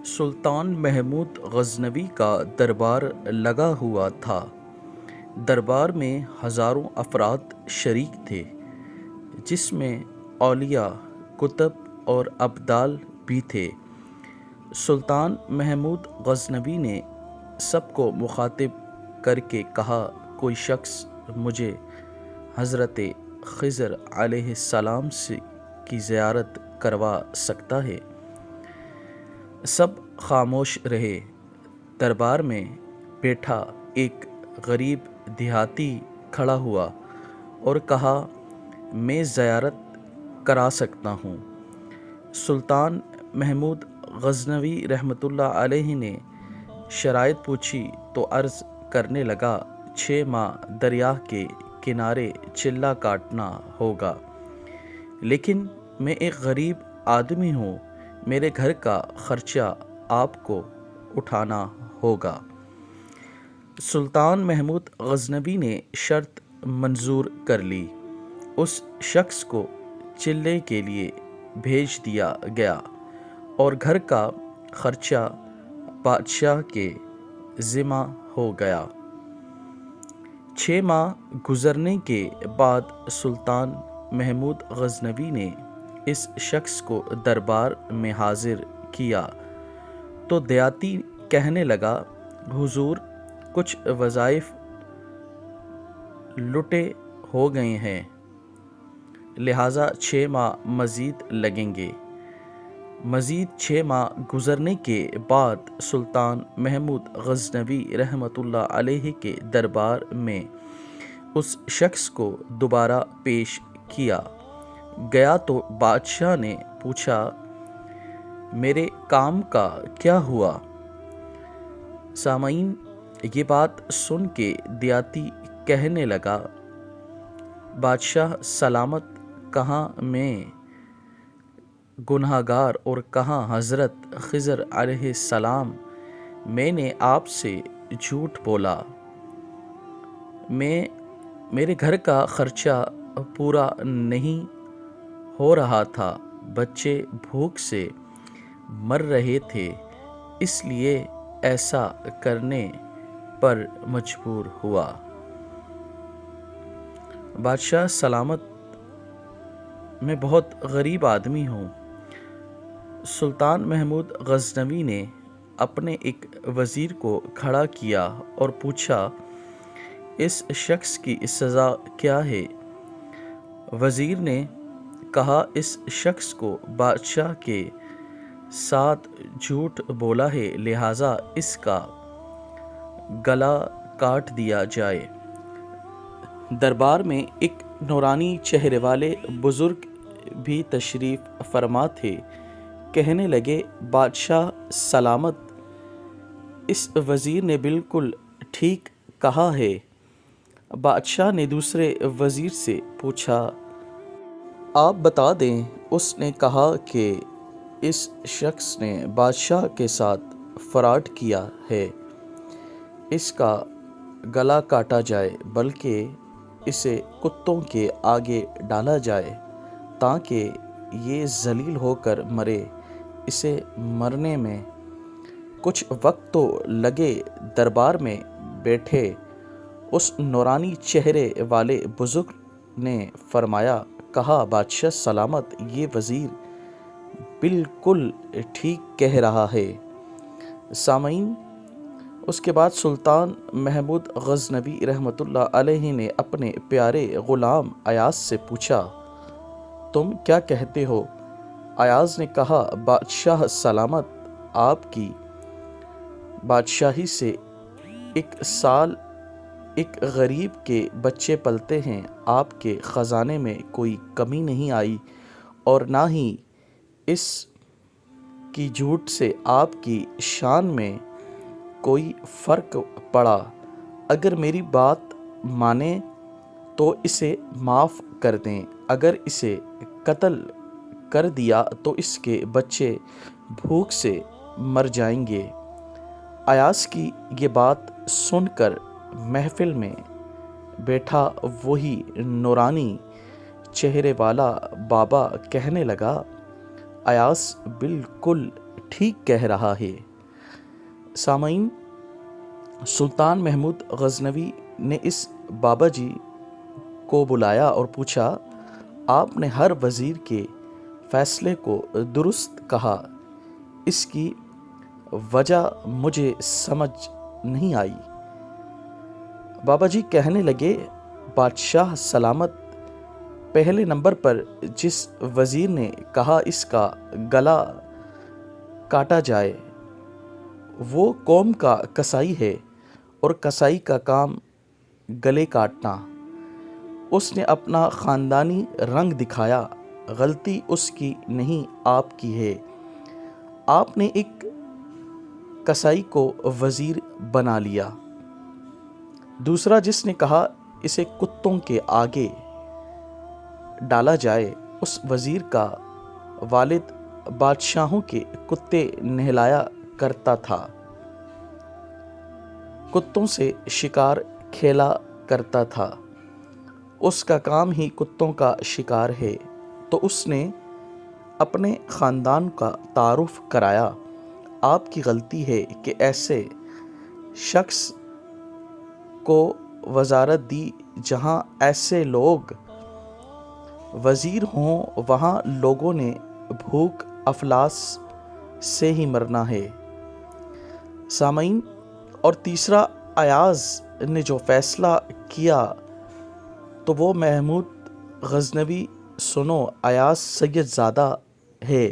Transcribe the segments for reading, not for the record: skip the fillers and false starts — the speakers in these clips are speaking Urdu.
سلطان محمود غزنوی کا دربار لگا ہوا تھا۔ دربار میں ہزاروں افراد شریک تھے، جس میں اولیاء، کتب اور ابدال بھی تھے۔ سلطان محمود غزنوی نے سب کو مخاطب کر کے کہا، کوئی شخص مجھے حضرت خضر علیہ السلام کی زیارت کروا سکتا ہے؟ سب خاموش رہے۔ دربار میں بیٹھا ایک غریب دیہاتی کھڑا ہوا اور کہا، میں زیارت کرا سکتا ہوں۔ سلطان محمود غزنوی رحمۃ اللہ علیہ نے شرائط پوچھی تو عرض کرنے لگا، 6 ماہ دریا کے کنارے چلہ کاٹنا ہوگا، لیکن میں ایک غریب آدمی ہوں، میرے گھر کا خرچہ آپ کو اٹھانا ہوگا۔ سلطان محمود غزنوی نے شرط منظور کر لی۔ اس شخص کو چلے کے لیے بھیج دیا گیا اور گھر کا خرچہ بادشاہ کے ذمہ ہو گیا۔ 6 ماہ گزرنے کے بعد سلطان محمود غزنوی نے اس شخص کو دربار میں حاضر کیا تو دیہاتی کہنے لگا، حضور، کچھ وظائف لٹے ہو گئے ہیں، لہٰذا 6 ماہ مزید لگیں گے۔ مزید 6 ماہ گزرنے کے بعد سلطان محمود غزنوی رحمۃ اللہ علیہ کے دربار میں اس شخص کو دوبارہ پیش کیا گیا تو بادشاہ نے پوچھا، میرے کام کا کیا ہوا؟ سامعین، یہ بات سن کے دیہاتی کہنے لگا، بادشاہ سلامت، کہاں میں گنہگار اور کہاں حضرت خضر علیہ السلام، میں نے آپ سے جھوٹ بولا، میرے گھر کا خرچہ پورا نہیں ہو رہا تھا، بچے بھوک سے مر رہے تھے، اس لیے ایسا کرنے پر مجبور ہوا۔ بادشاہ سلامت، میں بہت غریب آدمی ہوں۔ سلطان محمود غزنوی نے اپنے ایک وزیر کو کھڑا کیا اور پوچھا، اس شخص کی سزا کیا ہے؟ وزیر نے کہا، اس شخص کو بادشاہ کے ساتھ جھوٹ بولا ہے، لہٰذا اس کا گلا کاٹ دیا جائے۔ دربار میں ایک نورانی چہرے والے بزرگ بھی تشریف فرما تھے۔ کہنے لگے، بادشاہ سلامت، اس وزیر نے بالکل ٹھیک کہا ہے۔ بادشاہ نے دوسرے وزیر سے پوچھا، آپ بتا دیں۔ اس نے کہا کہ اس شخص نے بادشاہ کے ساتھ فراڈ کیا ہے، اس کا گلا کاٹا جائے، بلکہ اسے کتوں کے آگے ڈالا جائے تاکہ یہ ذلیل ہو کر مرے۔ اسے مرنے میں کچھ وقت تو لگے۔ دربار میں بیٹھے اس نورانی چہرے والے بزرگ نے فرمایا، کہا، بادشاہ سلامت، یہ وزیر بالکل ٹھیک کہہ رہا ہے۔ سامعین، اس کے بعد سلطان محمود غزنوی رحمۃ اللہ علیہ نے اپنے پیارے غلام ایاز سے پوچھا، تم کیا کہتے ہو؟ ایاز نے کہا، بادشاہ سلامت، آپ کی بادشاہی سے 1 سال ایک غریب کے بچے پلتے ہیں، آپ کے خزانے میں کوئی کمی نہیں آئی اور نہ ہی اس کی جھوٹ سے آپ کی شان میں کوئی فرق پڑا۔ اگر میری بات مانیں تو اسے معاف کر دیں، اگر اسے قتل کر دیا تو اس کے بچے بھوک سے مر جائیں گے۔ ایاز کی یہ بات سن کر محفل میں بیٹھا وہی نورانی چہرے والا بابا کہنے لگا، ایاز بالکل ٹھیک کہہ رہا ہے۔ سامعین، سلطان محمود غزنوی نے اس بابا جی کو بلایا اور پوچھا، آپ نے ہر وزیر کے فیصلے کو درست کہا، اس کی وجہ مجھے سمجھ نہیں آئی۔ بابا جی کہنے لگے، بادشاہ سلامت، پہلے نمبر پر جس وزیر نے کہا اس کا گلا کاٹا جائے وہ قوم کا کسائی ہے، اور کسائی کا کام گلے کاٹنا۔ اس نے اپنا خاندانی رنگ دکھایا، غلطی اس کی نہیں آپ کی ہے۔ آپ نے ایک کسائی کو وزیر بنا لیا۔ دوسرا جس نے کہا اسے کتوں کے آگے ڈالا جائے، اس وزیر کا والد بادشاہوں کے کتے نہلایا کرتا تھا، کتوں سے شکار کھیلا کرتا تھا، اس کا کام ہی کتوں کا شکار ہے، تو اس نے اپنے خاندان کا تعارف کرایا۔ آپ کی غلطی ہے کہ ایسے شخص کو وزارت دی، جہاں ایسے لوگ وزیر ہوں وہاں لوگوں نے بھوک افلاس سے ہی مرنا ہے۔ سامعین، اور تیسرا ایاز نے جو فیصلہ کیا تو وہ محمود غزنوی سنو، ایاز سید زادہ ہے۔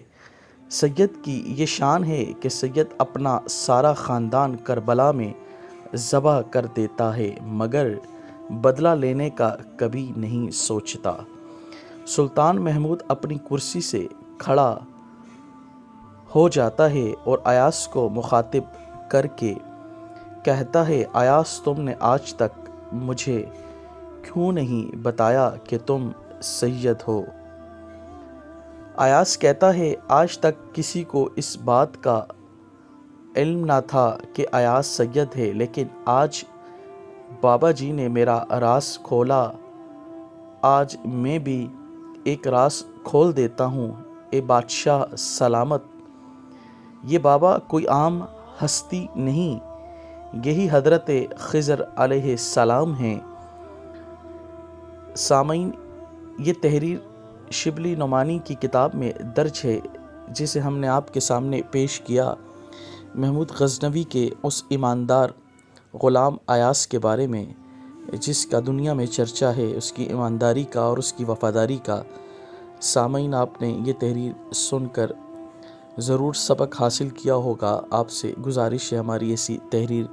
سید کی یہ شان ہے کہ سید اپنا سارا خاندان کربلا میں ذبح کر دیتا ہے، مگر بدلہ لینے کا کبھی نہیں سوچتا۔ سلطان محمود اپنی کرسی سے کھڑا ہو جاتا ہے اور ایاز کو مخاطب کر کے کہتا ہے، ایاز، تم نے آج تک مجھے کیوں نہیں بتایا کہ تم سید ہو؟ ایاز کہتا ہے، آج تک کسی کو اس بات کا علم نہ تھا کہ ایاز سید ہے، لیکن آج بابا جی نے میرا راز کھولا، آج میں بھی ایک راز کھول دیتا ہوں۔ اے بادشاہ سلامت، یہ بابا کوئی عام ہستی نہیں، یہی حضرت خضر علیہ السلام ہیں۔ سامعین، یہ تحریر شبلی نعمانی کی کتاب میں درج ہے، جسے ہم نے آپ کے سامنے پیش کیا، محمود غزنوی کے اس ایماندار غلام ایاز کے بارے میں، جس کا دنیا میں چرچا ہے، اس کی ایمانداری کا اور اس کی وفاداری کا۔ سامعین، آپ نے یہ تحریر سن کر ضرور سبق حاصل کیا ہوگا۔ آپ سے گزارش ہے ہماری ایسی تحریر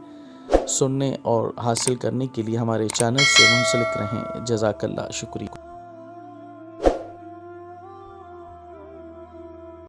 سننے اور حاصل کرنے کے لیے ہمارے چینل سے منسلک رہیں۔ جزاک اللہ، شکریہ۔